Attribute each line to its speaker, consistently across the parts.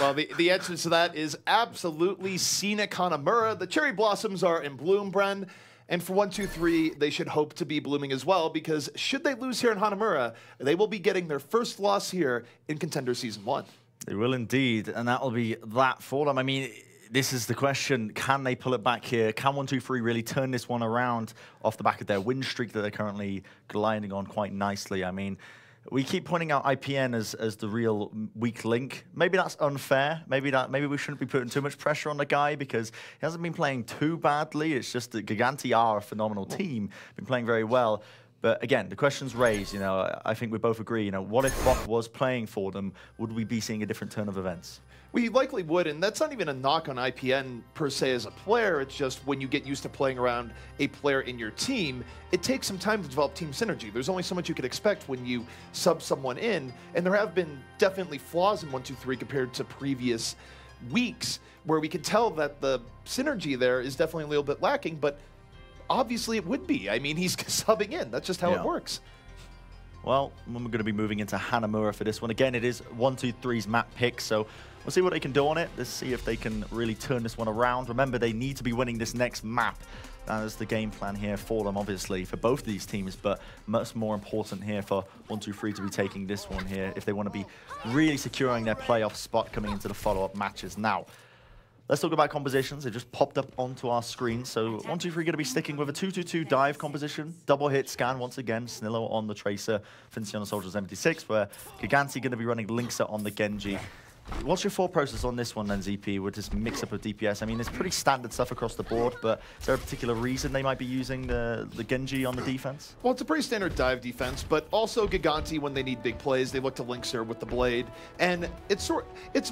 Speaker 1: Well, the answer to that is absolutely scenic Hanamura. The cherry blossoms are in bloom, Bren. And for 1-2-3, they should hope to be blooming as well, because should they lose here in Hanamura, they will be getting their first loss here in Contenders Season 1.
Speaker 2: They will indeed, and that will be that for them. I mean, this is the question. Can they pull it back here? Can 1-2-3 really turn this one around off the back of their win streak that they're currently gliding on quite nicely? I mean, we keep pointing out IPN as the real weak link. Maybe that's unfair. Maybe we shouldn't be putting too much pressure on the guy because he hasn't been playing too badly. It's just that Gigantti are a phenomenal team, been playing very well. But again, the question's raised. You know, I think we both agree. You know, what if Bok was playing for them? Would we be seeing a different turn of events?
Speaker 1: We likely would, and that's not even a knock on IPN per se as a player. It's just when you get used to playing around a player in your team, it takes some time to develop team synergy. There's only so much you can expect when you sub someone in, and there have been definitely flaws in 1-2-3 compared to previous weeks where we can tell that the synergy there is definitely a little bit lacking, but obviously it would be. I mean, he's subbing in. That's just how it works.
Speaker 2: Well, we're going to be moving into Hanamura for this one. Again, it is 1-2-3's map pick, so we'll see what they can do on it. Let's see if they can really turn this one around. Remember, they need to be winning this next map. That is the game plan here for them, obviously, for both of these teams, but much more important here for 1-2-3 to be taking this one here if they want to be really securing their playoff spot coming into the follow-up matches. Now, let's talk about compositions. They just popped up onto our screen. So 1-2-3 going to be sticking with a 2-2-2 dive composition. Double hit scan once again. Snillo on the Tracer. Fincy on the Soldier 76, where Gigantti going to be running Linksa on the Genji. What's your thought process on this one then, ZP, with this mix-up of DPS? I mean, it's pretty standard stuff across the board, but is there a particular reason they might be using the Genji on the defense?
Speaker 1: Well, it's a pretty standard dive defense, but also Gigantti, when they need big plays, they look to Linkser with the Blade. And it's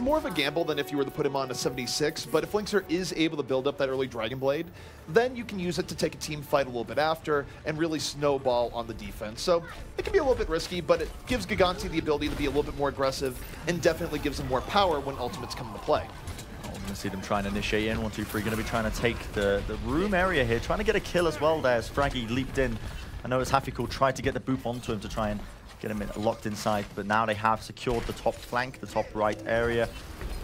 Speaker 1: more of a gamble than if you were to put him on a 76, but if Linkser is able to build up that early Dragon Blade, then you can use it to take a team fight a little bit after and really snowball on the defense. So it can be a little bit risky, but it gives Gigantti the ability to be a little bit more aggressive and definitely gives him more power when ultimates come into play.
Speaker 2: We're going to see them try and initiate in. 1-2-3 going to be trying to take the room area here, trying to get a kill as well there as Fraggy leaped in. I know as Hafiko tried to get the boop onto him to try and get him locked inside, but now they have secured the top flank, the top right area.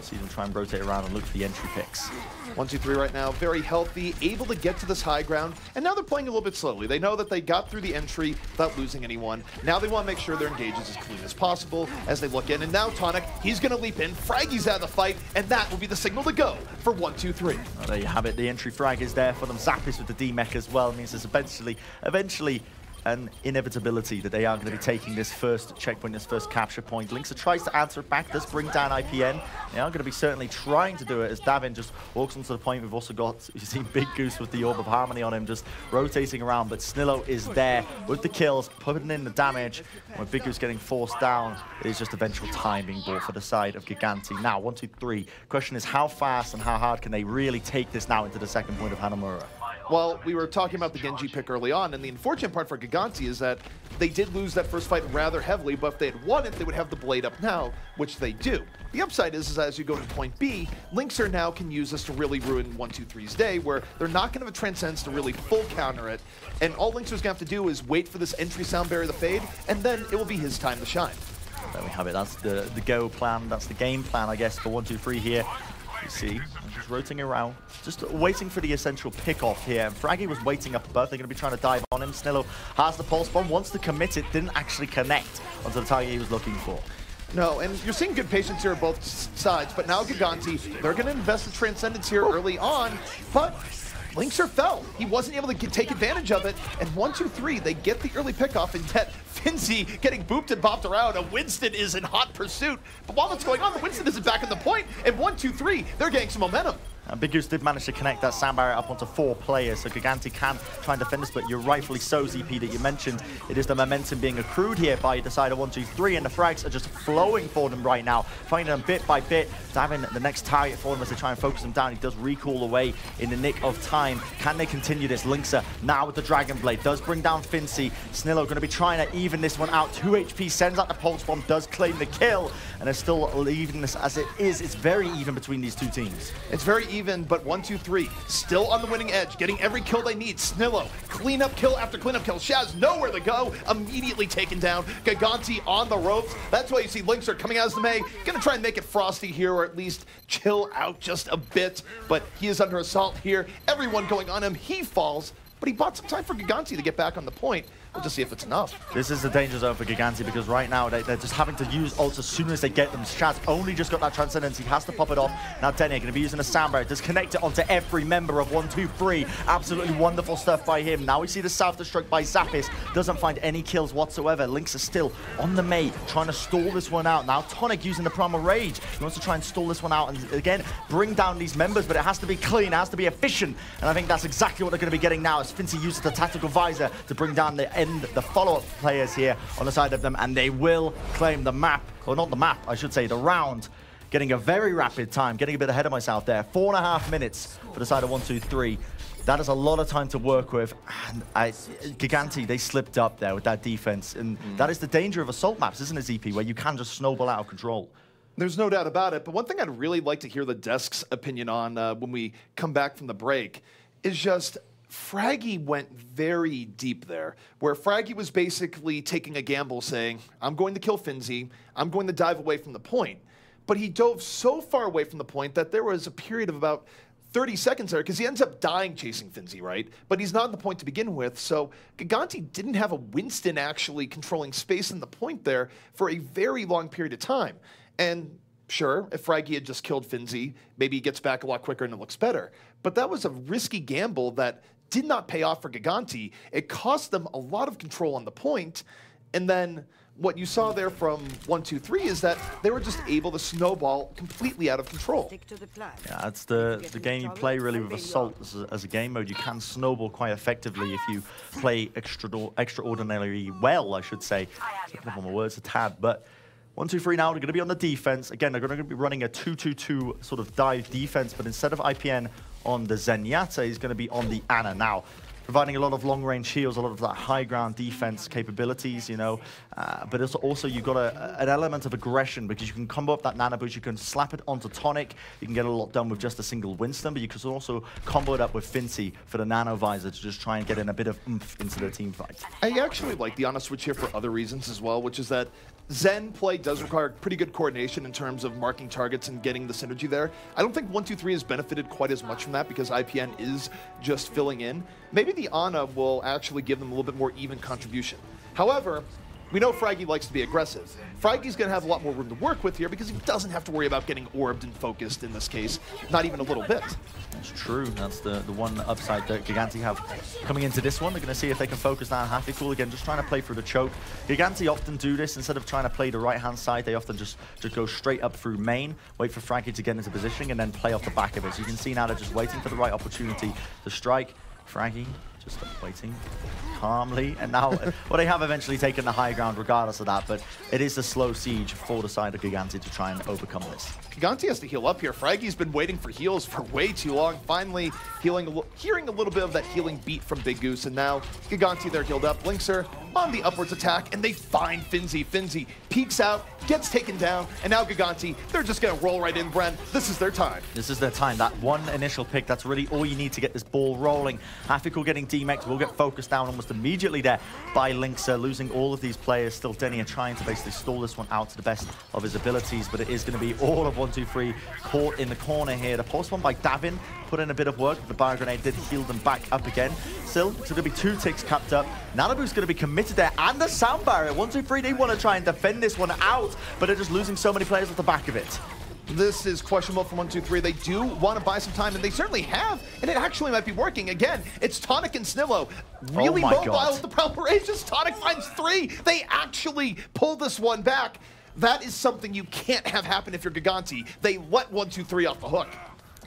Speaker 2: See them try and rotate around and look for the entry picks.
Speaker 1: 1-2-3 right now, very healthy, able to get to this high ground, and now they're playing a little bit slowly. They know that they got through the entry without losing anyone. Now they want to make sure their engage is as clean as possible as they look in, and now Tonic, he's going to leap in, Fraggy's out of the fight, and that will be the signal to go for 1-2-3.
Speaker 2: Well, there you have it, the entry frag is there for them. Zappis with the D-Mech as well, means there's eventually an inevitability that they are going to be taking this first checkpoint, this first capture point. Linksa tries to answer it back, does bring down IPN. They are going to be certainly trying to do it as Davin just walks onto the point. We've also got, you see Big Goose with the Orb of Harmony on him, just rotating around, but Snillo is there with the kills, putting in the damage. When Big Goose getting forced down, it is just eventual timing ball for the side of Gigantti. Now, 1-2-3. Question is how fast and how hard can they really take this now into the second point of Hanamura?
Speaker 1: Well, we were talking about the Genji pick early on, and the unfortunate part for Gigantti is that they did lose that first fight rather heavily, but if they had won it, they would have the Blade up now, which they do. The upside is as you go to point B, Linkser now can use this to really ruin 1-2-3's day, where they're not going to have a Transcends to really full counter it, and all Linkser's going to have to do is wait for this entry sound barrier to fade, and then it will be his time to shine.
Speaker 2: There we have it. That's the go plan. That's the game plan, I guess, for 1-2-3 here. You see, just rotating around, just waiting for the essential pick-off here. And Fraggy was waiting up above. They're going to be trying to dive on him. Snillo has the pulse bomb, wants to commit it, didn't actually connect onto the target he was looking for.
Speaker 1: No, and you're seeing good patience here on both sides, but now Gigantti, they're going to invest in Transcendence here early on, but Linkser fell. He wasn't able to take advantage of it, and 1-2-3, they get the early pickoff, and yet Finzy getting booped and bopped around, and Winston is in hot pursuit. But while that's going on, the Winston isn't back on the point, and 1-2-3, they're getting some momentum.
Speaker 2: Big Goose did manage to connect that sound barrier up onto 4 players, so Gigantti can try and defend this, but you're rightfully so, ZP, that you mentioned. It is the momentum being accrued here by the side of 1-2-3, and the frags are just flowing for them right now, finding them bit by bit, diving the next target for them as they try and focus him down. He does recoil away in the nick of time. Can they continue this? Linksa now with the Dragon Blade, does bring down Fincy. Snillo going to be trying to even this one out. 2 HP, sends out the Pulse Bomb, does claim the kill, and they're still leaving this as it is. It's very even between these two teams.
Speaker 1: It's very even, but 1-2-3 still on the winning edge, getting every kill they need. Snillo, cleanup kill after cleanup kill. Shaz nowhere to go, immediately taken down. Gigantti on the ropes. That's why you see Linkser coming out as the May, gonna try and make it frosty here, or at least chill out just a bit, but he is under assault here. Everyone going on him. He falls, but he bought some time for Gigantti to get back on the point. We'll just see if it's enough.
Speaker 2: This is the danger zone for Gigantti because right now they're just having to use ults as soon as they get them. Shaz only just got that transcendence. He has to pop it off. Now Denny going to be using a soundbar. Disconnect it onto every member of 1, 2, 3. Absolutely wonderful stuff by him. Now we see the self-destruct by Zappis. Doesn't find any kills whatsoever. Lynx are still on the mate, trying to stall this one out. Now Tonic using the Primal Rage. He wants to try and stall this one out and again bring down these members, but it has to be clean, it has to be efficient. And I think that's exactly what they're going to be getting now as Fincy uses the Tactical Visor to bring down the follow-up players here on the side of them, and they will claim the map, or not the map, I should say, the round. Getting a very rapid time, getting a bit ahead of myself there. 4.5 minutes for the side of 1, 2, 3. That is a lot of time to work with. And Gigantti, they slipped up there with that defense, and that is the danger of assault maps, isn't it, ZP, where you can just snowball out of control.
Speaker 1: There's no doubt about it, but one thing I'd really like to hear the desk's opinion on when we come back from the break is just Fraggy went very deep there, where Fraggy was basically taking a gamble saying, I'm going to kill Finzy, I'm going to dive away from the point. But he dove so far away from the point that there was a period of about 30 seconds there, because he ends up dying chasing Finzy, right? But he's not on the point to begin with, so Gigantti didn't have a Winston actually controlling space in the point there for a very long period of time. And sure, if Fraggy had just killed Finzy, maybe he gets back a lot quicker and it looks better. But that was a risky gamble that did not pay off for Gigantti. It cost them a lot of control on the point. And then what you saw there from 1, 2, 3 is that they were just able to snowball completely out of control.
Speaker 2: Yeah, that's the game you play really with Assault as a game mode. You can snowball quite effectively if you play extraordinarily well, I should say. Looking up on my words a tad, but 1, 2, 3 now, they're going to be on the defense. Again, they're going to be running a 2-2-2 sort of dive defense, but instead of IPN on the Zenyatta, he's going to be on the Ana now, providing a lot of long-range heals, a lot of that high-ground defense capabilities, you know. But it's also you've got an element of aggression because you can combo up that Nano Boost, you can slap it onto Tonic, you can get a lot done with just a single Winston, but you can also combo it up with Fincy for the Nano Visor to just try and get in a bit of oomph into the team fight.
Speaker 1: I actually like the Ana switch here for other reasons as well, which is that Zen play does require pretty good coordination in terms of marking targets and getting the synergy there. I don't think 1, 2, 3 has benefited quite as much from that because IPN is just filling in. Maybe the Ana will actually give them a little bit more even contribution. However, we know Fraggy likes to be aggressive. Fraggy's going to have a lot more room to work with here because he doesn't have to worry about getting orbed and focused in this case, not even a little bit.
Speaker 2: That's true. That's the one upside that Gigantti have coming into this one. They're going to see if they can focus down Happy again, just trying to play through the choke. Gigantti often do this. Instead of trying to play the right-hand side, they often just go straight up through main, wait for Fraggy to get into positioning, and then play off the back of it. So you can see now they're just waiting for the right opportunity to strike. Fraggy just waiting calmly, and now well, they have eventually taken the high ground regardless of that, but it is a slow siege for the side of Gigantti to try and overcome this.
Speaker 1: Gigantti has to heal up here. Fraggy's been waiting for heals for way too long. Finally hearing a little bit of that healing beat from Big Goose, and now Gigantti, they're healed up. Lynx are on the upwards attack, and they find Finzy. Finzy peeks out, gets taken down, and now Gigantti, they're just going to roll right in, Bren. This is their time.
Speaker 2: This is their time. That one initial pick, that's really all you need to get this ball rolling. Hafiko getting DMX will get focused down almost immediately there by Lynxer, losing all of these players. Still, Denny are trying to basically stall this one out to the best of his abilities, but it is going to be all of 1, 2, 3 caught in the corner here. The post one by Davin put in a bit of work. The Bio Grenade did heal them back up again. Still, it's going to be 2 ticks capped up. Nanabu's going to be committed there, and the sound barrier. 1, 2, 3, they want to try and defend this one out, but they're just losing so many players off the back of it.
Speaker 1: This is questionable from 1, 2, 3. They do want to buy some time, and they certainly have, and it actually might be working. Again, it's Tonic and Snillo. Really mobile with the Primal Rages. Tonic finds 3. They actually pull this one back. That is something you can't have happen if you're Gigantti. They let 1, 2, 3 off the hook.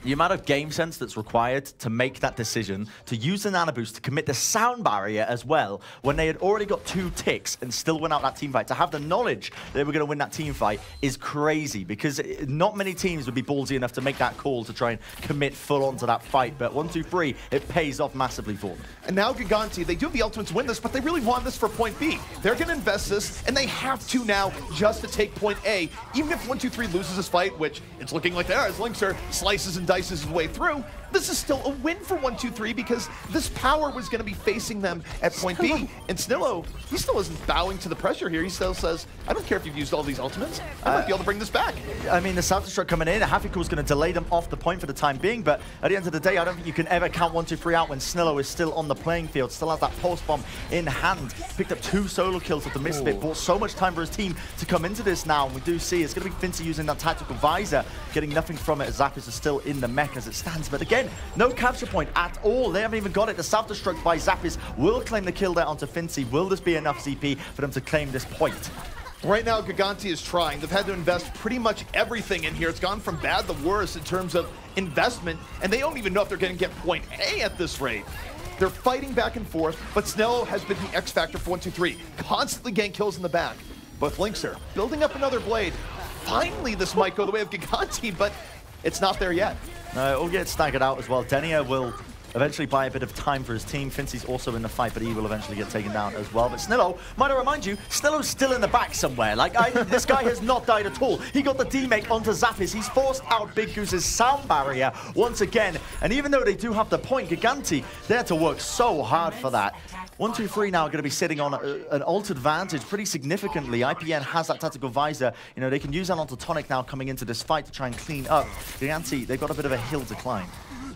Speaker 2: The amount of game sense that's required to make that decision, to use the Nano Boost, to commit the sound barrier as well, when they had already got 2 ticks and still win out that team fight, to have the knowledge they were going to win that team fight is crazy, because not many teams would be ballsy enough to make that call to try and commit full on to that fight. But 1, 2, 3, it pays off massively for them.
Speaker 1: And now Gigantti, they do have the ultimate to win this, but they really want this for point B. They're going to invest this, and they have to now just to take point A. Even if 1, 2, 3 loses this fight, which it's looking like they are, as Lynxer slices and dices his way through, This is still a win for 1-2-3 because this power was going to be facing them at point B. And Snillo, he still isn't bowing to the pressure here. He still says, I don't care if you've used all these ultimates. I might be able to bring this back.
Speaker 2: I mean, the self-destruct coming in, Hafikul's going to delay them off the point for the time being, but at the end of the day, I don't think you can ever count 1-2-3 out when Snillo is still on the playing field, still has that pulse bomb in hand. Picked up 2 solo kills with the Misfit, bought so much time for his team to come into this now, and we do see it's going to be Fincy using that tactical visor, getting nothing from it as Zappis is still in the mech as it stands. But again, no capture point at all. They haven't even got it. The self-destruct by Zappis will claim the kill there onto Fincy. Will this be enough CP for them to claim this point?
Speaker 1: Right now, Gigantti is trying. They've had to invest pretty much everything in here. It's gone from bad to worse in terms of investment, and they don't even know if they're going to get point A at this rate. They're fighting back and forth, but Snell has been the X factor for 1-2-3, constantly getting kills in the back. Both Lynx are building up another blade. Finally, this might go the way of Gigantti, but it's not there yet.
Speaker 2: No, it will get staggered out as well. Denia will eventually buy a bit of time for his team. Fincy's also in the fight, but he will eventually get taken down as well. But Snillo, might I remind you, Snillo's still in the back somewhere. Like, this guy has not died at all. He got the D-make onto Zappis. He's forced out Big Goose's sound barrier once again. And even though they do have the point, Gigantti, they had to work so hard for that. 1-2-3 now are going to be sitting on an altered advantage pretty significantly. IPN has that tactical visor. You know, they can use that onto Tonic now coming into this fight to try and clean up. Gigantti, they've got a bit of a hill to climb.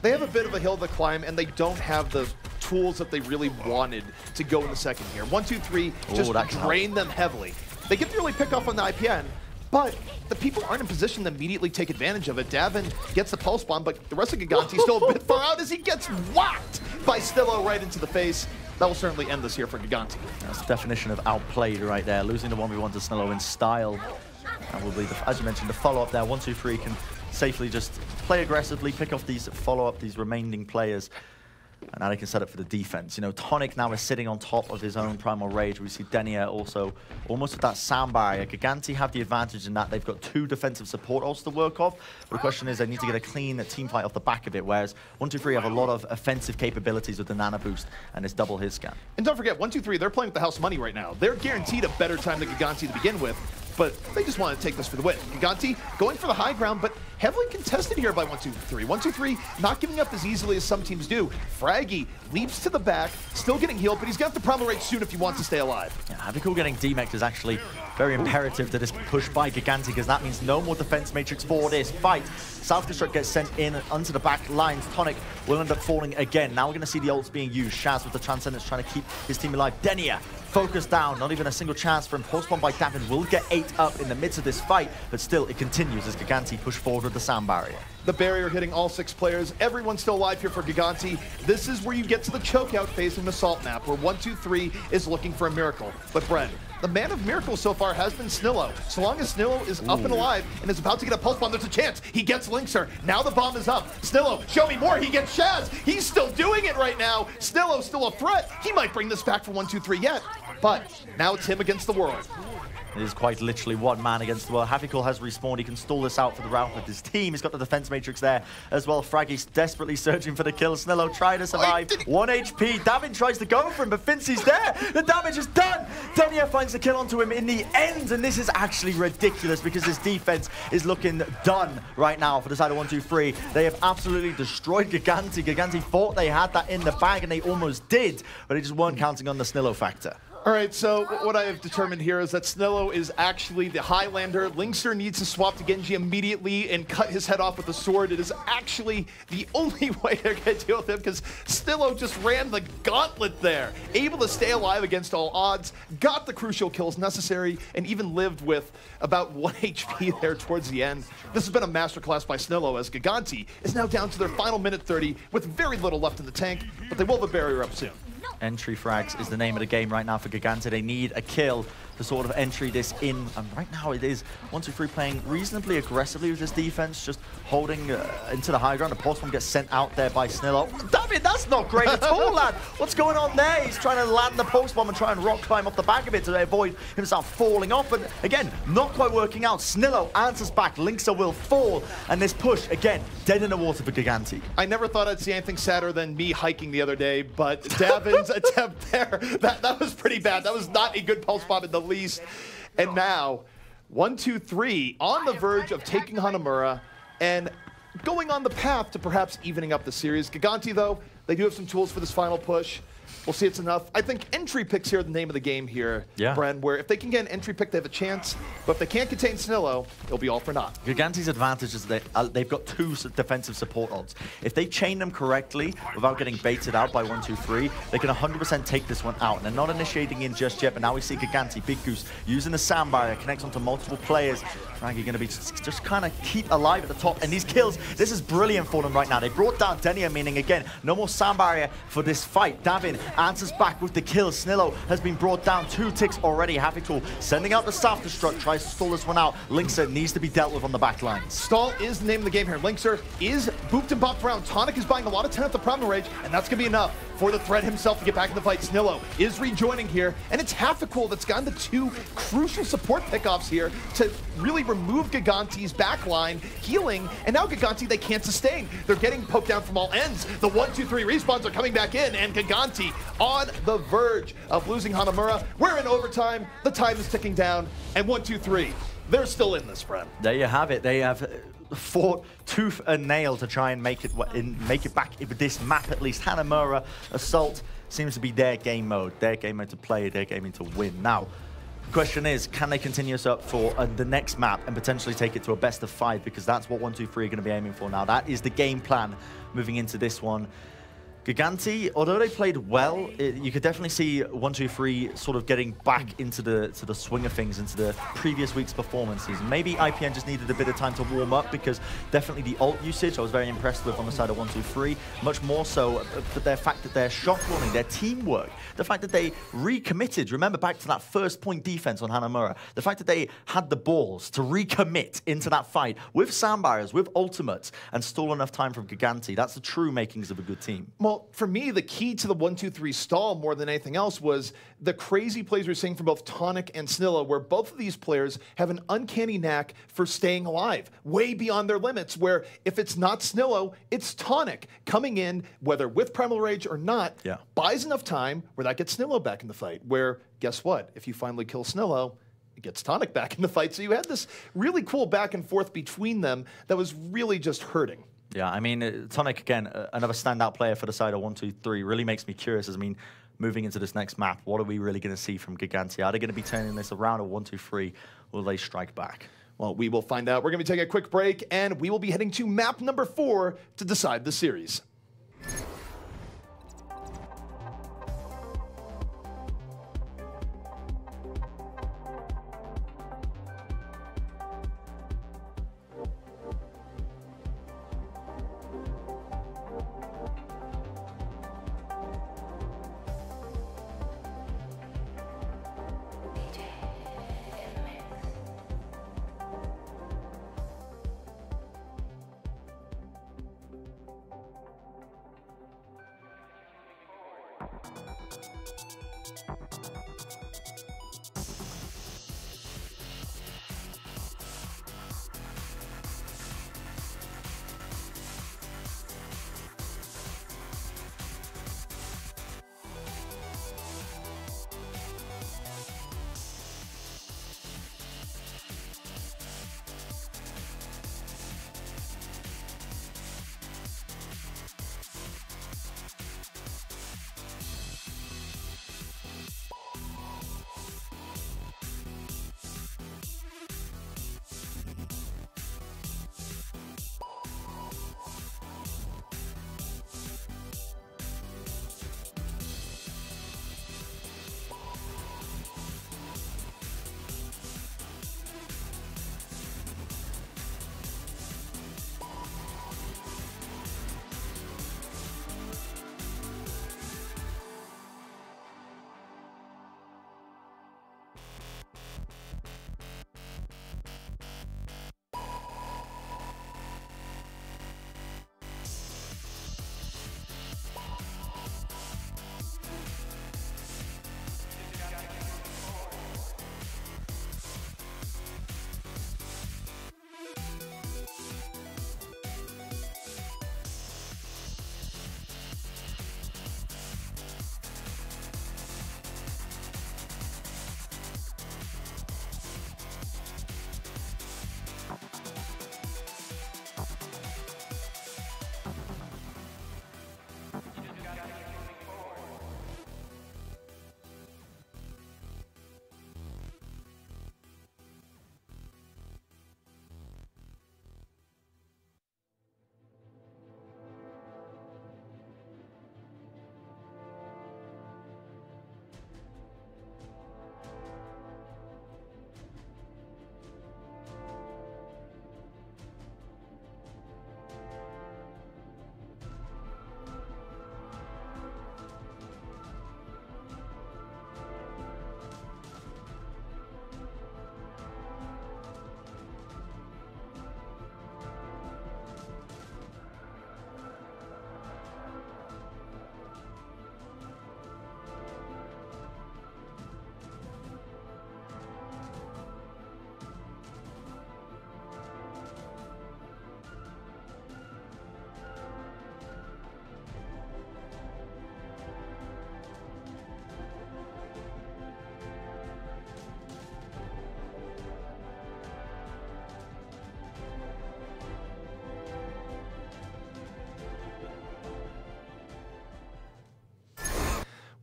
Speaker 1: They have a bit of a hill to climb, and they don't have the tools that they really wanted to go in the second here. 1-2-3 just drain them heavily. They get the early pickoff on the IPN, but the people aren't in position to immediately take advantage of it. Davin gets the pulse bomb, but the rest of Gigantti still a bit far out as he gets whacked by Stillo right into the face. That will certainly end this here for Gigantti.
Speaker 2: That's the definition of outplayed right there. Losing the 1v1 to Snillo in style. And will be, as you mentioned, the follow-up there. 1-2-3 can safely just play aggressively, pick off these, follow up these remaining players. And now they can set up for the defense. You know, Tonic now is sitting on top of his own Primal Rage. We see Denia also almost with that sound barrier. Gigantti have the advantage in that they've got 2 defensive support ults to work off. But the question is they need to get a clean team fight off the back of it, whereas 1-2-3 have a lot of offensive capabilities with the Nano Boost and it's double his scan.
Speaker 1: And don't forget, 1-2-3, they're playing with the house money right now. They're guaranteed a better time than Gigantti to begin with, but they just want to take this for the win. Gigantti going for the high ground, but heavily contested here by 1-2-3. 1-2-3 not giving up as easily as some teams do. Fraggy leaps to the back, still getting healed, but he's got the Primal Rage soon if he wants to stay alive.
Speaker 2: Yeah, Havikul getting D-mech'd is actually very imperative to this push by Gigantti, because that means no more defense matrix for this fight. Self-destruct gets sent in onto the back lines. Tonic will end up falling again. Now we're going to see the ults being used. Shaz with the Transcendence trying to keep his team alive. Denia focused down, not even a single chance for him. Pulse bomb by Davin will get 8 up in the midst of this fight, but still it continues as Gigantti push forward with the sound barrier.
Speaker 1: The barrier hitting all 6 players. Everyone's still alive here for Gigantti. This is where you get to the chokeout phase in the Salt map, where 1-2-3 is looking for a miracle. But Bren, the man of miracles so far has been Snillo. So long as Snillo is up and alive and is about to get a pulse bomb, there's a chance. He gets Linkser. Now the bomb is up. Snillo, show me more. He gets Shaz. He's still doing it right now. Snillo's still a threat. He might bring this back for 1-2-3 yet. But now it's him against the world.
Speaker 2: It is quite literally one man against the world. Hafikul has respawned. He can stall this out for the round with his team. He's got the defense matrix there as well. Fraggy's desperately searching for the kill. Snillo trying to survive. 1 HP. Davin tries to go for him, but Fincy's there. The damage is done. Denia finds the kill onto him in the end, and this is actually ridiculous because his defense is looking done right now for the side of 1-2-3. They have absolutely destroyed Gigantti. Gigantti thought they had that in the bag, and they almost did, but they just weren't counting on the Snillo factor.
Speaker 1: All right, so what I have determined here is that Snillo is actually the Highlander. Linkser needs to swap to Genji immediately and cut his head off with a sword. It is actually the only way they're going to deal with him because Snillo just ran the gauntlet there. Able to stay alive against all odds, got the crucial kills necessary, and even lived with about 1 HP there towards the end. This has been a masterclass by Snillo as Gigantti is now down to their final minute 30 with very little left in the tank, but they will have a barrier up soon.
Speaker 2: Entry frags is the name of the game right now for Gigantti. They need a kill to sort of entry this in. And right now it is 1-2-3 playing reasonably aggressively with this defense, just holding into the high ground. The pulse bomb gets sent out there by Snillo. Damn it, that's not great at all, lad. What's going on there? He's trying to land the pulse bomb and try and rock climb off the back of it to avoid himself falling off. And again, not quite working out. Snillo answers back. Linkser will fall. And this push, again, dead in the water for Gigantti.
Speaker 1: I never thought I'd see anything sadder than me hiking the other day, but Davin's attempt there, that was pretty bad. That was not a good pulse bomb in the least. And now 1-2-3 on the verge of taking Hanamura, and going on the path to perhaps evening up the series. Gigantti, though, they do have some tools for this final push. We'll see it's enough. I think entry picks here are the name of the game here, Bren, where if they can get an entry pick, they have a chance. But if they can't contain Snillo, it'll be all for naught.
Speaker 2: Gigantti's advantage is that they've got 2 defensive support odds. If they chain them correctly without getting baited out by 1, 2, 3, they can 100% take this one out. And they're not initiating in just yet, but now we see Gigantti, Big Goose, using the sand barrier, connects onto multiple players. Frankie going to be just kind of keep alive at the top. And these kills, this is brilliant for them right now. They brought down Denia, meaning, again, no more sand barrier for this fight. Davin answers back with the kill. Snillo has been brought down 2 ticks already. Happy Tool sending out the self-destruct, tries to stall this one out. Linkser needs to be dealt with on the back lines.
Speaker 1: Stall is the name of the game here. Linkser is booped and bopped around. Tonic is buying a lot of 10 at the Primal Rage, and that's going to be enough for the threat himself to get back in the fight. Snillo is rejoining here, and it's Half-a-Cool that's gotten the 2 crucial support pickoffs here to really remove Gigantti's backline, healing, and now Gigantti, they can't sustain. They're getting poked down from all ends. The 1, 2, 3 respawns are coming back in, and Gigantti on the verge of losing Hanamura. We're in overtime, the time is ticking down, and 1, 2, 3, they're still in this, Bren.
Speaker 2: There you have it. They have fought tooth and nail to try and make it back with this map at least. Hanamura Assault seems to be their game mode to play, their game to win. Now, the question is, can they continue us up for the next map and potentially take it to a best of 5? Because that's what 1, 2, 3 are going to be aiming for now. That is the game plan moving into this one. Gigantti, although they played well, you could definitely see 1, 2, 3 sort of getting back into the swing of things, into the previous week's performances. Maybe IPN just needed a bit of time to warm up, because definitely the ult usage I was very impressed with on the side of 1, 2, 3. Much more so, but the fact that their shot calling, their teamwork, the fact that they recommitted. Remember back to that first point defense on Hanamura. The fact that they had the balls to recommit into that fight with sandbarriers, with ultimates, and stall enough time from Gigantti. That's the true makings of a good team.
Speaker 1: Well, for me, the key to the 1, 2, 3 stall more than anything else was the crazy plays we're seeing from both Tonic and Snillo, where both of these players have an uncanny knack for staying alive, way beyond their limits, where if it's not Snillo, it's Tonic coming in, whether with Primal Rage or not, buys enough time where that gets Snillo back in the fight, where, guess what? If you finally kill Snillo, it gets Tonic back in the fight. So you had this really cool back and forth between them that was really just hurting.
Speaker 2: Yeah, I mean, Tonic, again, another standout player for the side of 1, 2, 3, really makes me curious. I mean, moving into this next map, what are we really going to see from Gigantti? Are they going to be turning this around, or 1, 2, 3, will they strike back?
Speaker 1: Well, we will find out. We're going to be taking a quick break, and we will be heading to map number 4 to decide the series.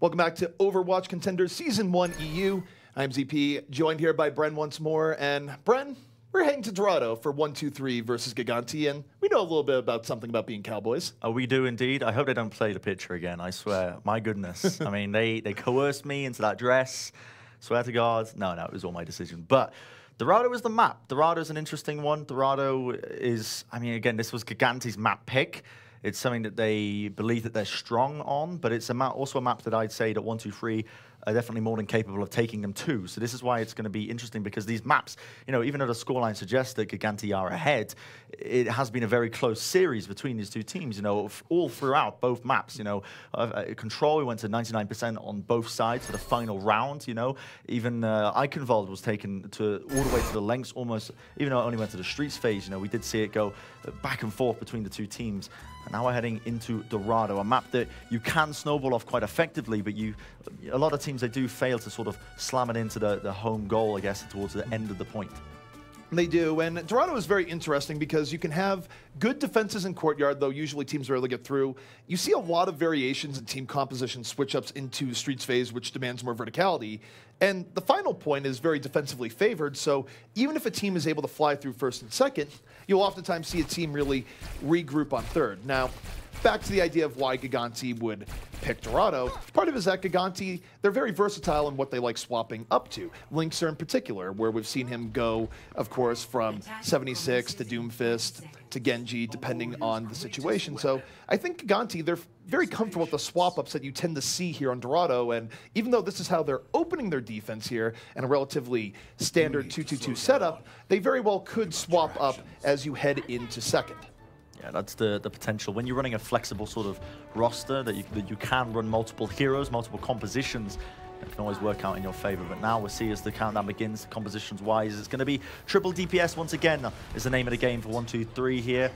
Speaker 1: Welcome back to Overwatch Contenders Season 1 EU. I'm ZP, joined here by Bren once more. And Bren, we're heading to Dorado for 1-2-3 versus Gigantti, and we know a little bit about something about being Cowboys.
Speaker 2: Oh, we do indeed. I hope they don't play the picture again, I swear. My goodness. I mean, they coerced me into that dress. Swear to God. No, it was all my decision. But Dorado is the map. Dorado is an interesting one. Dorado is, I mean, again, this was Gigantti's map pick. It's something that they believe that they're strong on, but it's also a map that I'd say that 1-2-3 are definitely more than capable of taking them to. So this is why it's going to be interesting, because these maps, you know, even though the scoreline suggests that Gigantti are ahead, it has been a very close series between these two teams, you know, all throughout both maps. You know, Control, we went to 99% on both sides for the final round, you know. Even Eichenwald was taken to all the way to the lengths almost, even though it only went to the streets phase, you know, we did see it go back and forth between the two teams. And now we're heading into Dorado, a map that you can snowball off quite effectively, but a lot of teams, they do fail to sort of slam it into the home goal, I guess, towards the end of the point.
Speaker 1: They do, and Dorado is very interesting because you can have good defenses in Courtyard, though usually teams are able to get through. You see a lot of variations in team composition switch-ups into Streets phase, which demands more verticality. And the final point is very defensively favored, so even if a team is able to fly through first and second, you'll oftentimes see a team really regroup on third. Now, back to the idea of why Gigantti would pick Dorado. Part of it is that Gigantti, they're very versatile in what they like swapping up to. Linkser in particular, where we've seen him go, of course, from 76 to Doomfist to Genji, depending on the situation. So I think Gigantti, they're very comfortable with the swap-ups that you tend to see here on Dorado, and even though this is how they're opening their defense here in a relatively standard 2-2-2 setup, they very well could swap up as you head into second.
Speaker 2: Yeah, that's the potential. When you're running a flexible sort of roster that you can run multiple heroes, multiple compositions, it can always work out in your favor. But now we'll see as the countdown begins, compositions-wise, it's going to be triple DPS once again is the name of the game for 1-2-3 here.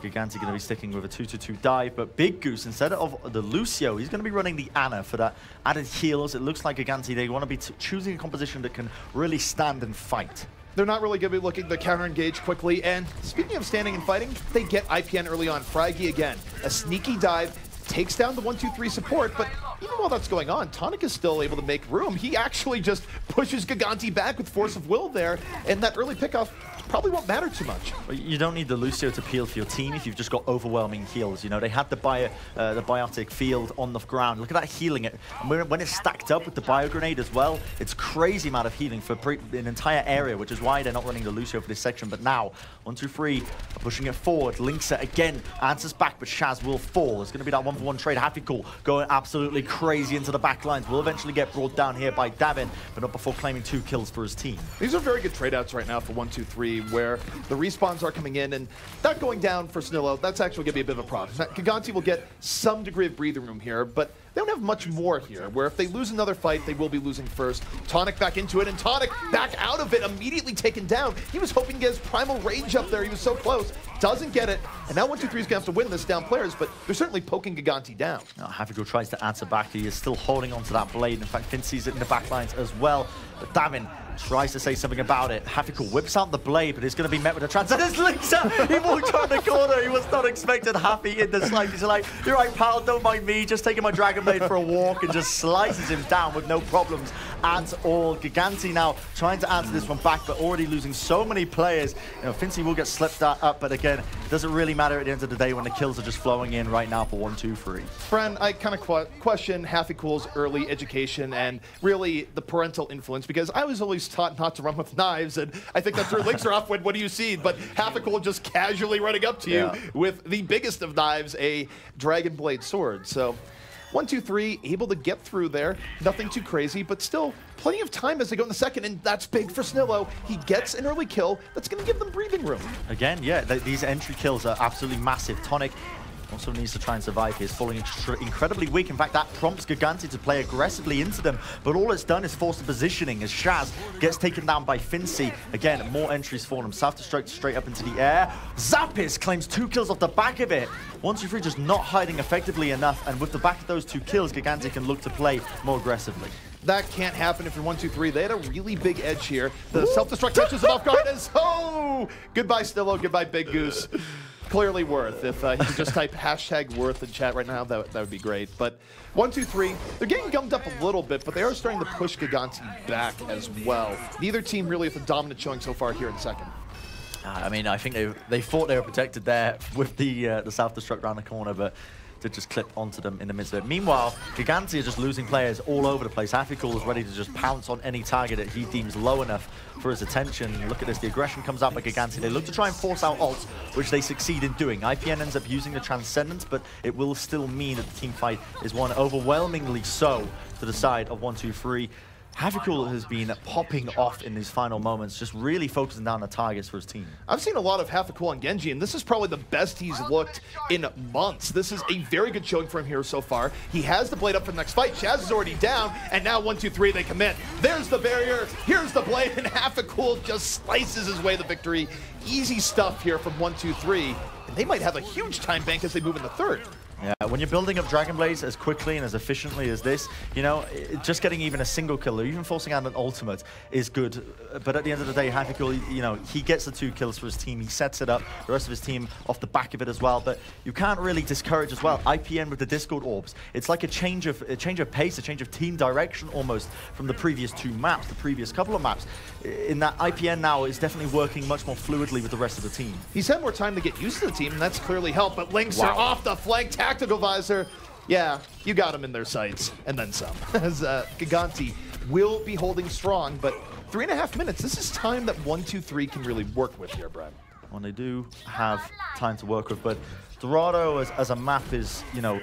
Speaker 2: Gigantti going to be sticking with a 2-2-2 dive, but Big Goose, instead of the Lucio, he's going to be running the Ana for that added heals. It looks like Gigantti, they want to be choosing a composition that can really stand and fight.
Speaker 1: They're not really going to be looking to counter-engage quickly, and speaking of standing and fighting, they get IPN early on. Fraggy again, a sneaky dive, takes down the 1-2-3 support, but even while that's going on, Tonic is still able to make room. He actually just pushes Gigantti back with force of will there, and that early pickoff probably won't matter too much.
Speaker 2: Well, you don't need the Lucio to peel for your team if you've just got overwhelming heals. You know, they had the biotic field on the ground. Look at that healing. And when it's stacked up with the bio grenade as well, it's crazy amount of healing for an entire area, which is why they're not running the Lucio for this section. But now, 1-2-3, pushing it forward. Links it again, answers back, but Shaz will fall. It's going to be that 1-for-1 trade. Happy going absolutely crazy into the back lines. Will eventually get brought down here by Davin, but not before claiming 2 kills for his team.
Speaker 1: These are very good trade outs right now for 1-2-3, where the respawns are coming in, and that going down for Snillo, that's actually going to be a bit of a problem. Gigantti will get some degree of breathing room here, but they don't have much more here, where if they lose another fight, they will be losing first. Tonic back into it, and Tonic back out of it, immediately taken down. He was hoping to get his primal rage up there. He was so close. Doesn't get it, and now 1-2-3 is going to have to win this down players, but they're certainly poking Gigantti down.
Speaker 2: Now, Hafigo tries to answer back. He is still holding onto that blade. In fact, Finn sees it in the back lines as well. But Davin tries to say something about it. Hafico whips out the blade, but it's going to be met with a trans. And it's Linksar! He walked around the corner. He was not expecting Happy in the slice. He's like, you're right, pal, don't mind me. Just taking my Dragon Blade for a walk, and just slices him down with no problems at all. Gigantti now trying to answer this one back, but already losing so many players. You know, Fincy will get slipped up, but again, it doesn't really matter at the end of the day when the kills are just flowing in right now for 1-2-3.
Speaker 1: Bren, I kind of question Haficool's early education and really the parental influence, because I was always taught not to run with knives, and I think that threw Linksar off when what do you see? But Haficool just casually running up to you with the biggest of knives, a Dragon Blade sword. So 1-2-3, able to get through there. Nothing too crazy, but still plenty of time as they go in the second, and that's big for Snillo. He gets an early kill. That's going to give them breathing room.
Speaker 2: Again, yeah, these entry kills are absolutely massive. Tonic also needs to try and survive here. He's falling incredibly weak. In fact, that prompts Gigantti to play aggressively into them, but all it's done is force the positioning as Shaz gets taken down by Fincy. Again, more entries for him. Self-destruct straight up into the air. Zappis claims 2 kills off the back of it. 1-2-3 just not hiding effectively enough, and with the back of those 2 kills, Gigantti can look to play more aggressively.
Speaker 1: That can't happen if you're 1-2-3. They had a really big edge here. The self-destruct touches him off guard as, oh! Goodbye, Snillo. Goodbye, Big Goose. Clearly Worth. If you could just type hashtag Worth in chat right now, that would be great. But 1, 2, 3, they're getting gummed up a little bit, but they are starting to push Gigantti back as well. Neither team really with a dominant showing so far here in second.
Speaker 2: I mean, I think they thought they were protected there with the self-destruct around the corner, but did just clip onto them in the midst of it. Meanwhile, Gigantti are just losing players all over the place. Hafikul is ready to just pounce on any target that he deems low enough for his attention. Look at this, the aggression comes out by Gigantti. They look to try and force out ults, which they succeed in doing. IPN ends up using the Transcendence, but it will still mean that the team fight is won overwhelmingly so to the side of 1, 2, 3. Hafikul has been popping off in these final moments, just really focusing down the targets for his team.
Speaker 1: I've seen a lot of Hafikul on Genji, and this is probably the best he's looked in months. This is a very good showing for him here so far. He has the blade up for the next fight. Shaz is already down, and now 1, 2, 3, they commit. There's the barrier, here's the blade, and Hafikul just slices his way to victory. Easy stuff here from 1, 2, 3, and they might have a huge time bank as they move into third.
Speaker 2: Yeah, when you're building up Dragon Blades as quickly and as efficiently as this, you know, just getting even a single kill or even forcing out an ultimate is good. But at the end of the day, Hafikul, you know, he gets the 2 kills for his team. He sets it up, the rest of his team off the back of it as well. But you can't really discourage as well. IPN with the Discord orbs. It's like a change of pace, a change of team direction almost from the previous 2 maps, the previous couple of maps. In that IPN now is definitely working much more fluidly with the rest of the team.
Speaker 1: He's had more time to get used to the team, and that's clearly helped. But Lynx are off the flank. Tactical visor, yeah, you got him in their sights, and then some. As Gigantti will be holding strong, but 3.5 minutes, this is time that 1, 2, 3 can really work with here, Bren.
Speaker 2: Well, they do have time to work with, but Dorado as a map is, you know,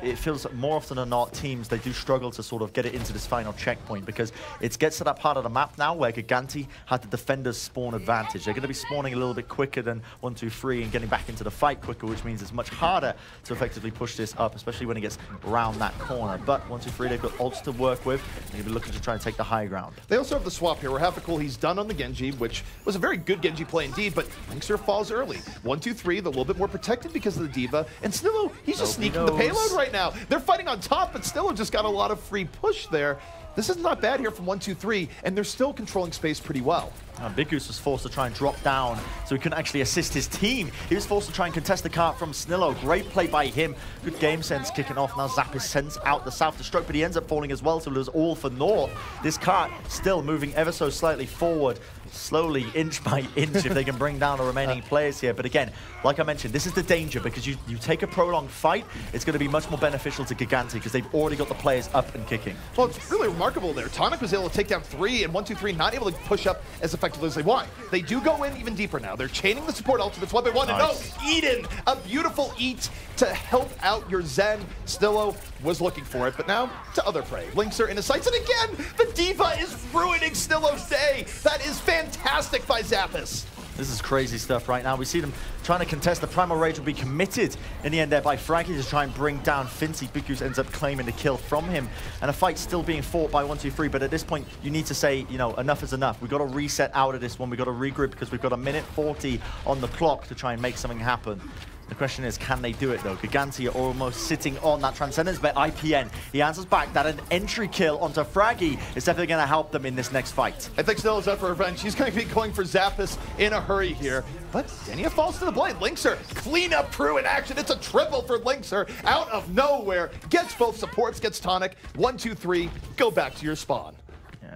Speaker 2: it feels like more often than not, teams, they do struggle to sort of get it into this final checkpoint because it gets to that part of the map now where Gigantti had the defenders spawn advantage. They're going to be spawning a little bit quicker than 1, 2, 3 and getting back into the fight quicker, which means it's much harder to effectively push this up, especially when it gets around that corner. But 1, 2, 3, they've got ults to work with. They're going to be looking to try and take the high ground.
Speaker 1: They also have the swap here where Hafikul, he's done on the Genji, which was a very good Genji play indeed, but Linkster falls early. 1, 2, 3, they're a little bit more protected because of the Diva, and Snillo, he's just sneaking the payload right now. They're fighting on top, but Snillo just got a lot of free push there. This is not bad here from 1, 2, 3, and they're still controlling space pretty well.
Speaker 2: Big Goose was forced to try and drop down so he couldn't actually assist his team. He was forced to try and contest the cart from Snillo. Great play by him. Good game sense kicking off. Now Zappis sends out the self-destruct, but he ends up falling as well, so it was all for naught. This cart still moving ever so slightly forward, slowly, inch by inch, if they can bring down the remaining players here. But again, like I mentioned, this is the danger, because you take a prolonged fight, it's going to be much more beneficial to Gigantti, because they've already got the players up and kicking.
Speaker 1: Well, it's really remarkable there. Tonic was able to take down 3, and 1, 2, 3 not able to push up as effectively as they want. They do go in even deeper now. They're chaining the support ultimates 1 by 1. Nice. And Eden, a beautiful eat to help out your Zen. Snillo was looking for it, but now to other prey. Lynx are in his sights, and again, the Diva is ruining Snillo's day. That is fantastic by Zappis.
Speaker 2: This is crazy stuff right now. We see them trying to contest. The Primal Rage will be committed in the end there by Frankie to try and bring down Fincy. Big Goose ends up claiming the kill from him. And a fight still being fought by 1, 2, 3. But at this point, you need to say, you know, enough is enough. We've got to reset out of this one. We've got to regroup because we've got 1:40 on the clock to try and make something happen. The question is, can they do it though? Gigantti are almost sitting on that Transcendence, but IPN, he answers back that an entry kill onto Fraggy is definitely going to help them in this next fight.
Speaker 1: I think Snillo's up for revenge. She's going to be going for Zappis in a hurry here. But Dania falls to the blade. Linkser, clean up crew in action. It's a triple for Linkser out of nowhere. Gets both supports, gets Tonic. 1, 2, 3, go back to your spawn.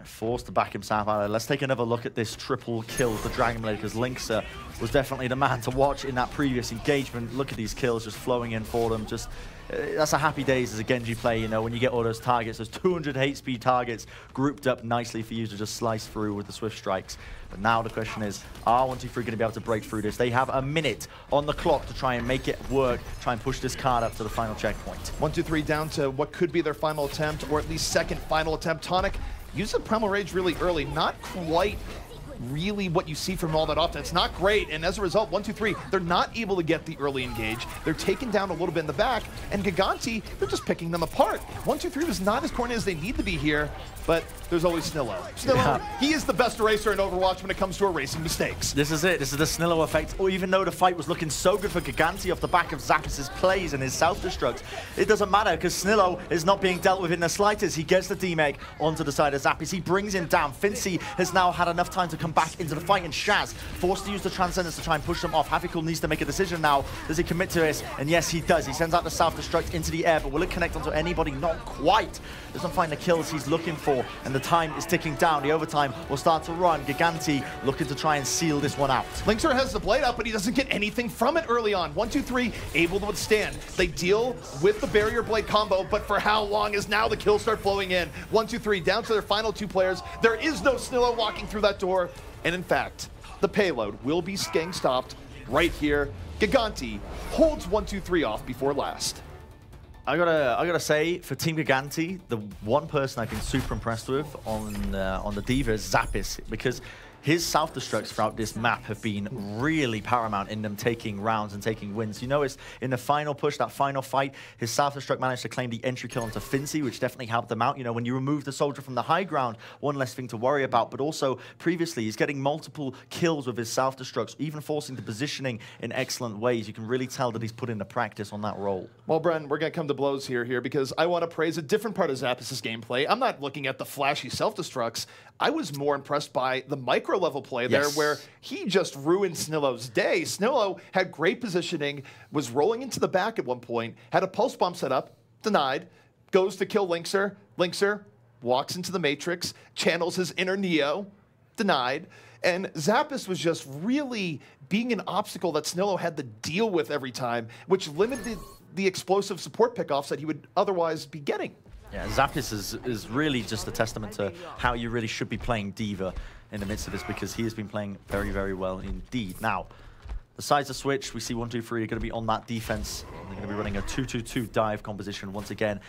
Speaker 2: Forced to back himself out. Let's take another look at this triple kill for Dragon Blade, because Linkser was definitely the man to watch in that previous engagement. Look at these kills just flowing in for them. Just that's a happy days as a Genji player, you know, when you get all those targets, those 200 hate speed targets grouped up nicely for you to just slice through with the swift strikes. But now the question is, are 1, 2, 3 going to be able to break through this? They have a minute on the clock to try and make it work, try and push this card up to the final checkpoint.
Speaker 1: 1, 2, 3 down to what could be their final attempt, or at least second final attempt. Tonic use the Primal Rage really early, not quite really what you see from all that often. It's not great, and as a result, 1, 2, 3, they're not able to get the early engage. They're taken down a little bit in the back, and Gigantti, they're just picking them apart. 1, 2, 3 was not as corny as they need to be here, but there's always Snillo. Snillo, he is the best eraser in Overwatch when it comes to erasing mistakes.
Speaker 2: This is it. This is the Snillo effect. Or even though the fight was looking so good for Gigantti off the back of Zappis' plays and his self-destruct, it doesn't matter because Snillo is not being dealt with in the slightest. He gets the D-Meg onto the side of Zappis. He brings him down. Fincy has now had enough time to come come back into the fight, and Shaz forced to use the Transcendence to try and push them off. Havikul needs to make a decision now. Does he commit to this? And yes, he does. He sends out the self-destruct into the air, but will it connect onto anybody? Not quite. Doesn't find the kills he's looking for, and the time is ticking down. The overtime will start to run. Gigantti looking to try and seal this one out.
Speaker 1: Linkser has the blade out, but he doesn't get anything from it early on. 1-2-3 able to withstand. They deal with the barrier blade combo, but for how long as now the kills start flowing in? 1-2-3 down to their final 2 players. There is no Snillo walking through that door, and in fact, the payload will be gang stopped right here. Gigantti holds 1-2-3 off before last.
Speaker 2: I gotta say, for Team Gigantti, the one person I've been super impressed with on the D.Va is Zappis, because his self-destructs throughout this map have been really paramount in them taking rounds and taking wins. You notice in the final push, that final fight, his self-destruct managed to claim the entry kill onto Fincy, which definitely helped them out. You know, when you remove the soldier from the high ground, one less thing to worry about. But also, previously, he's getting multiple kills with his self-destructs, even forcing the positioning in excellent ways. You can really tell that he's put into practice on that role.
Speaker 1: Well, Bren, we're going to come to blows here because I want to praise a different part of Zappis' gameplay. I'm not looking at the flashy self-destructs. I was more impressed by the micro-level play there, where he just ruined Snillo's day. Snillo had great positioning, was rolling into the back at one point, had a pulse bomb set up, denied, goes to kill Linkser. Linkser walks into the Matrix, channels his inner Neo, denied. And Zappis was just really being an obstacle that Snillo had to deal with every time, which limited the explosive support pickoffs that he would otherwise be getting.
Speaker 2: Yeah, Zappis is really just a testament to how you really should be playing D.Va in the midst of this, because he has been playing very, very well indeed. Now, the sides of switch, we see 1-2-3 are going to be on that defense. They're going to be running a 2-2-2 dive composition once again.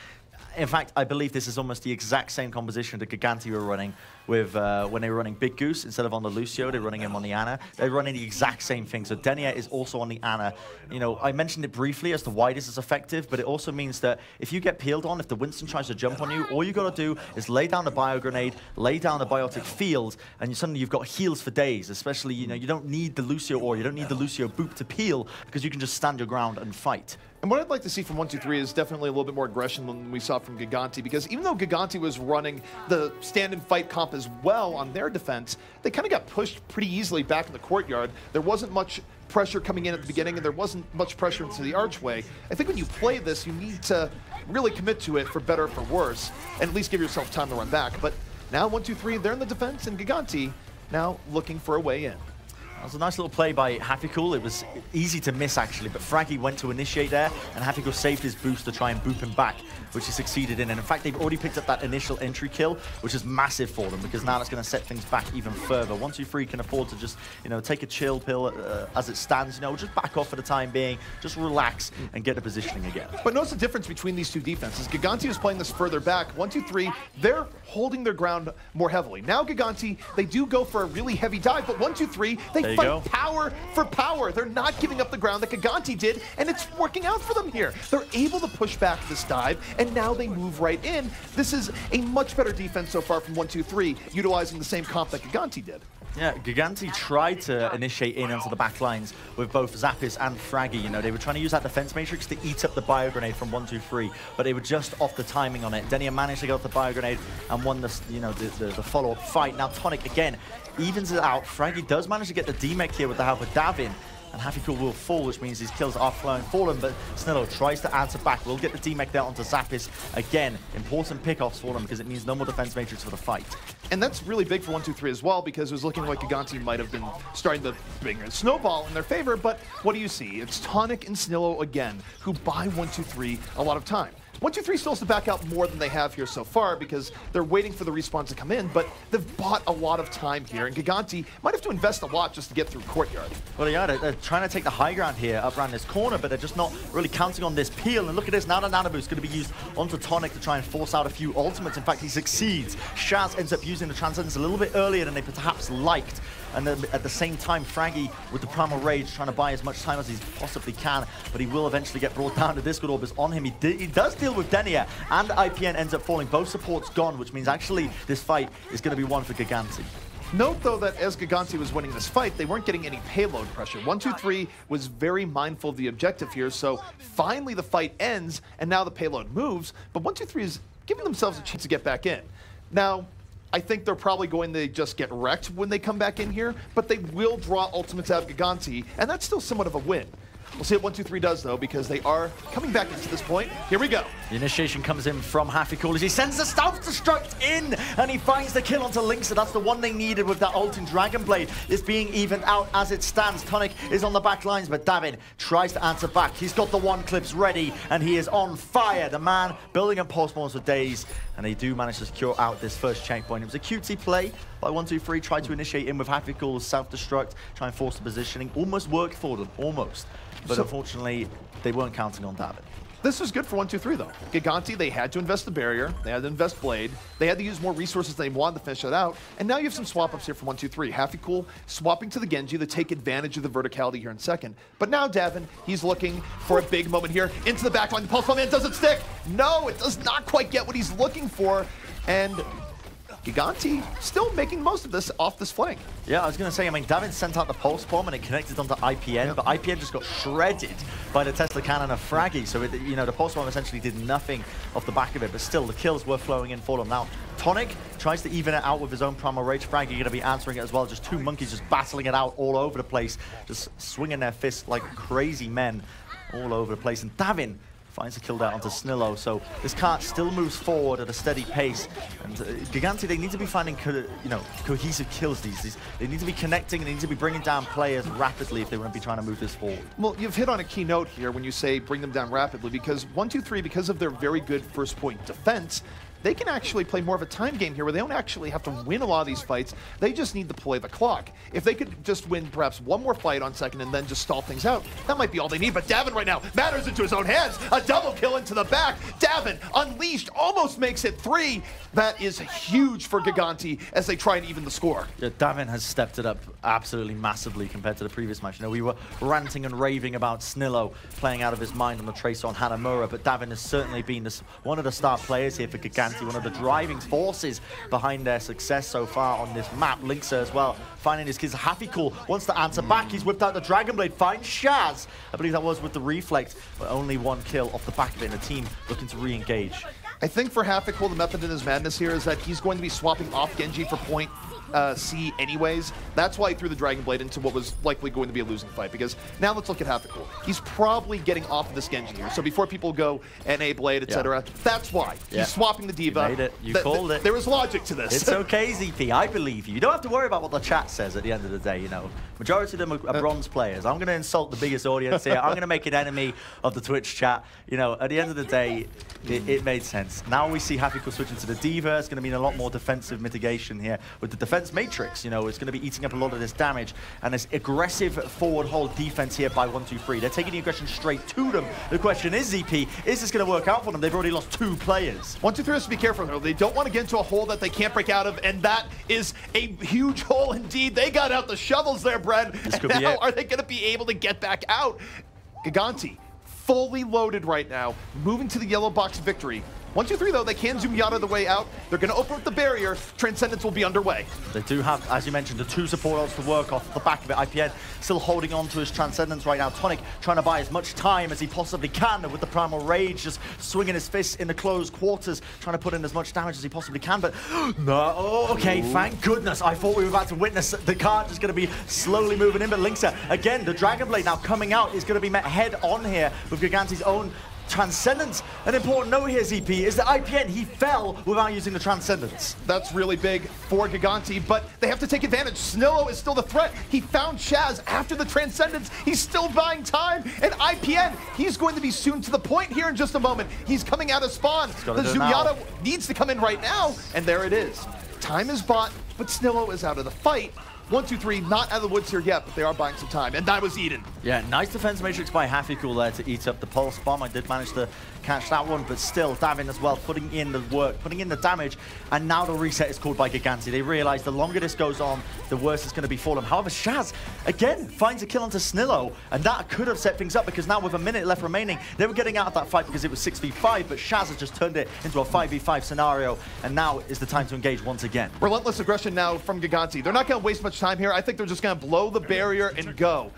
Speaker 2: In fact, I believe this is almost the exact same composition that Gigantti were running with when they were running Big Goose instead of on the Lucio. They're running him on the Ana. They're running the exact same thing. So Denier is also on the Ana. You know, I mentioned it briefly as to why this is effective, but it also means that if you get peeled on, if the Winston tries to jump on you, all you got to do is lay down the bio grenade, lay down the biotic field, and suddenly you've got heals for days. Especially, you know, you don't need the Lucio or you don't need the Lucio boop to peel, because you can just stand your ground and fight.
Speaker 1: And what I'd like to see from 1-2-3 is definitely a little bit more aggression than we saw from Gigantti, because even though Gigantti was running the stand and fight comp as well on their defense, they kind of got pushed pretty easily back in the courtyard. There wasn't much pressure coming in at the beginning, and there wasn't much pressure into the archway. I think when you play this, you need to really commit to it for better or for worse, and at least give yourself time to run back. But now 1-2-3, they're in the defense, and Gigantti now looking for a way in.
Speaker 2: That was a nice little play by Hafikul. It was easy to miss, actually, but Fraggy went to initiate there, and Hafikul saved his boost to try and boop him back, which he succeeded in. And in fact, they've already picked up that initial entry kill, which is massive for them, because now that's going to set things back even further. 1-2-3 can afford to just, you know, take a chill pill as it stands, you know, just back off for the time being, just relax and get the positioning again.
Speaker 1: But notice the difference between these two defenses. Gigantti is playing this further back. 1-2-3, they're holding their ground more heavily. Now Gigantti, they do go for a really heavy dive, but 1-2-3, they fight power for power. They're not giving up the ground that Gigantti did, and it's working out for them here. They're able to push back this dive, and now they move right in. This is a much better defense so far from 1-2-3, utilizing the same comp that Gigantti did.
Speaker 2: Yeah, Gigantti tried to initiate in onto the back lines with both Zappis and Fraggy. You know, they were trying to use that defense matrix to eat up the bio grenade from 1-2-3, but they were just off the timing on it. Denier managed to get off the bio grenade and won the, you know, the follow-up fight. Now Tonic again evens it out. Fraggy does manage to get the D-Mech here with the help of Davin, and Hafikul will fall, which means his kills are flowing for him, but Snillo tries to answer back. We'll get the D-Mech there onto Zappis. Again, important pickoffs for them, because it means no more defense matrix for the fight.
Speaker 1: And that's really big for 1-2-3 as well, because it was looking like Gigantti might have been starting to bring a snowball in their favor, but what do you see? It's Tonic and Snillo again, who buy 1-2-3 a lot of time. 1-2-3 still has to back out more than they have here so far, because they're waiting for the respawns to come in, but they've bought a lot of time here, and Gigantti might have to invest a lot just to get through courtyard.
Speaker 2: Well, yeah, they're trying to take the high ground here up around this corner, but they're just not really counting on this peel. And look at this, now the Nano Boost is going to be used onto Tonic to try and force out a few ultimates. In fact, he succeeds. Shaz ends up using the Transcendence a little bit earlier than they perhaps liked. And then at the same time, Fraggy with the Primal Rage trying to buy as much time as he possibly can, but he will eventually get brought down. The Discord Orb is on him. He does deal with Denier, and IPN ends up falling. Both supports gone, which means actually this fight is going to be one for Gigantti.
Speaker 1: Note, though, that as Gigantti was winning this fight, they weren't getting any payload pressure. 1-2-3 was very mindful of the objective here, so finally the fight ends, and now the payload moves, but 1-2-3 is giving themselves a chance to get back in. Now, I think they're probably going to just get wrecked when they come back in here, but they will draw ultimates out of Gigantti, and that's still somewhat of a win. We'll see what 1-2-3 does, though, because they are coming back into this point. Here we go.
Speaker 2: The initiation comes in from Hafikul as he sends the self-destruct in, and he finds the kill onto Lynx. So that's the one they needed with that ult in Dragon Blade. It's being evened out as it stands. Tonic is on the back lines, but Davin tries to answer back. He's got the one clips ready, and he is on fire. The man building up pulse bombs for days, and they do manage to secure out this first checkpoint. It was a cutesy play by 1-2-3, tried to initiate in with Hafikul's self-destruct, try and force the positioning. Almost worked for them, almost. But unfortunately, they weren't counting on Davin.
Speaker 1: This was good for 1-2-3, though. Gigantti, they had to invest the barrier, they had to invest Blade, they had to use more resources than they wanted to finish it out, and now you have some swap-ups here from 1-2-3. Hafikul swapping to the Genji to take advantage of the verticality here in second. But now Davin, he's looking for a big moment here. Into the back line, the Pulse Bomb Man doesn't stick! No, it does not quite get what he's looking for, and Gigantti still making most of this off this flank.
Speaker 2: Yeah, I was going to say, I mean, Davin sent out the Pulse Bomb and it connected onto IPN, but IPN just got shredded by the Tesla Cannon of Fraggy. So, you know, the Pulse Bomb essentially did nothing off the back of it, but still, the kills were flowing in for them. Now, Tonic tries to even it out with his own Primal Rage. Fraggy going to be answering it as well. Just two monkeys just battling it out all over the place, just swinging their fists like crazy men all over the place. And Davin finds a kill there onto Snillo, so this cart still moves forward at a steady pace. And Gigantti, they need to be finding cohesive kills these days. They need to be connecting, and they need to be bringing down players rapidly if they want to be trying to move this forward.
Speaker 1: Well, you've hit on a key note here when you say bring them down rapidly, because 1-2-3, because of their very good first point defense, they can actually play more of a time game here where they don't actually have to win a lot of these fights. They just need to play the clock. If they could just win perhaps one more fight on second and then just stall things out, that might be all they need. But Davin right now matters into his own hands. A double kill into the back. Davin, unleashed, almost makes it 3. That is huge for Gigantti as they try and even the score.
Speaker 2: Yeah, Davin has stepped it up absolutely massively compared to the previous match. You know, we were ranting and raving about Snillo playing out of his mind on the trace on Hanamura, but Davin has certainly been one of the star players here for Gigantti. One of the driving forces behind their success so far on this map. Linkser as well, finding his kids. Hafikul wants to answer back. He's whipped out the Dragon Blade, finds Shaz. I believe that was with the reflect, but only one kill off the back of it, and the team looking to re-engage.
Speaker 1: I think for Hafikul, the method in his madness here is that he's going to be swapping off Genji for point C anyways. That's why he threw the Dragon Blade into what was likely going to be a losing fight, because now let's look at Hafikul. He's probably getting off of this Genji here. So before people go NA Blade, etc., that's why. He's swapping the Diva.
Speaker 2: You made it. You called it.
Speaker 1: There is logic to this.
Speaker 2: It's okay, ZP. I believe you. You don't have to worry about what the chat says at the end of the day, you know. Majority of them are bronze players. I'm going to insult the biggest audience here. I'm going to make an enemy of the Twitch chat. You know, at the end of the day, it made sense. Now we see Hafikul switching to the Diva. It's going to mean a lot more defensive mitigation here with the defense matrix. You know, it's going to be eating up a lot of this damage, and this aggressive forward hold defense here by 1-2-3. They're taking the aggression straight to them. The question is, ZP, is this going to work out for them? They've already lost 2 players.
Speaker 1: 1-2-3 has to be careful though. They don't want to get into a hole that they can't break out of, and that is a huge hole indeed. They got out the shovels there, Bren.
Speaker 2: This could be it.
Speaker 1: Are they going to be able to get back out? Gigantti, fully loaded right now, moving to the yellow box victory. 1-2-3 though, they can zoom Yada the way out. They're going to open up the barrier. Transcendence will be underway.
Speaker 2: They do have, as you mentioned, the 2 support ults to work off the back of it. IPN still holding on to his Transcendence right now. Tonic trying to buy as much time as he possibly can with the Primal Rage, just swinging his fists in the closed quarters, trying to put in as much damage as he possibly can, but no, okay, thank goodness. I thought we were about to witness the card just going to be slowly moving in, but Linkser, again, the Dragon Blade now coming out is going to be met head on here with Gigantti's own Transcendence. An important note here, ZP, is that IPN, he fell without using the Transcendence.
Speaker 1: That's really big for Gigantti, but they have to take advantage. Snillo is still the threat. He found Shaz after the Transcendence. He's still buying time, and IPN, he's going to be soon to the point here in just a moment. He's coming out of spawn. The Zuyata needs to come in right now, and there it is. Time is bought, but Snillo is out of the fight. 1-2-3, not out of the woods here yet, but they are buying some time, and that was Eden.
Speaker 2: Yeah, nice defense matrix by Hafikul there to eat up the Pulse Bomb. I did manage to catch that one, but still, Davin as well, putting in the work, putting in the damage, and now the reset is called by Gigantti. They realize the longer this goes on, the worse it's going to be for them. However, Shaz, again, finds a kill onto Snillo, and that could have set things up, because now with a minute left remaining, they were getting out of that fight because it was 6v5, but Shaz has just turned it into a 5v5 scenario, and now is the time to engage once again.
Speaker 1: Relentless aggression now from Gigantti. They're not going to waste much time here. I think they're just going to blow the barrier and go.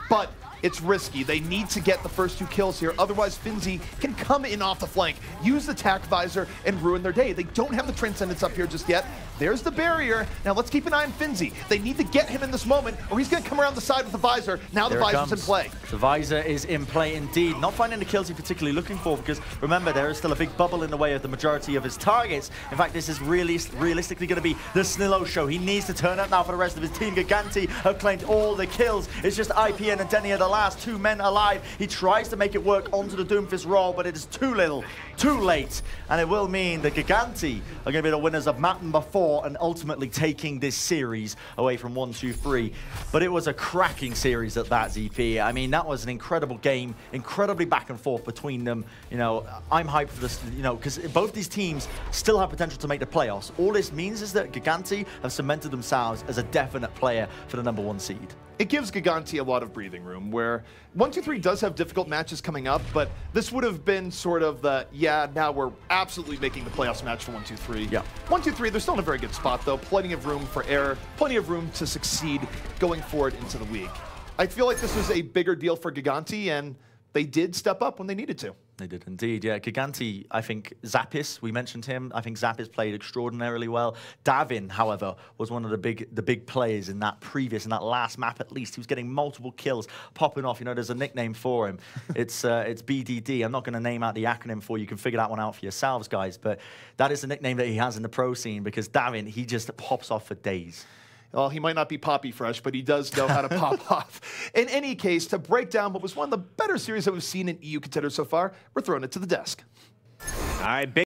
Speaker 1: But it's risky. They need to get the first 2 kills here. Otherwise, Finzi can come in off the flank, use the tack visor, and ruin their day. They don't have the Transcendence up here just yet. There's the barrier. Now let's keep an eye on Finzi. They need to get him in this moment, or he's going to come around the side with the visor. Now the visor's in play.
Speaker 2: The visor is in play indeed. Not finding the kills he's particularly looking for, because remember, there is still a big bubble in the way of the majority of his targets. In fact, this is really realistically going to be the Snillo show. He needs to turn up now for the rest of his team. Gigantti have claimed all the kills. It's just IPN and Denny are the last 2 men alive. He tries to make it work onto the Doomfist roll, but it is too little, too late. And it will mean that Gigantti are going to be the winners of map number 4 and ultimately taking this series away from 1-2-3. But it was a cracking series at that, ZP. I mean, that was an incredible game, incredibly back and forth between them. You know, I'm hyped for this, you know, because both these teams still have potential to make the playoffs. All this means is that Gigantti have cemented themselves as a definite player for the #1 seed.
Speaker 1: It gives Gigantti a lot of breathing room, where 1-2-3 does have difficult matches coming up, but this would have been sort of the, yeah, now we're absolutely making the playoffs match for 1-2-3.
Speaker 2: Yeah.
Speaker 1: 1-2-3, they're still in a very good spot, though. Plenty of room for error, plenty of room to succeed going forward into the week. I feel like this was a bigger deal for Gigantti, and they did step up when they needed to.
Speaker 2: They did indeed, yeah. Gigantti, I think Zappis, we mentioned him. I think Zappis played extraordinarily well. Davin, however, was one of the big players in that last map at least. He was getting multiple kills, popping off. You know, there's a nickname for him. It's BDD. I'm not going to name out the acronym for you. You can figure that one out for yourselves, guys. But that is the nickname that he has in the pro scene, because Davin, he just pops off for days.
Speaker 1: Well, he might not be poppy fresh, but he does know how to pop off. In any case, to break down what was one of the better series that we've seen in EU Contenders so far, we're throwing it to the desk.
Speaker 3: All right,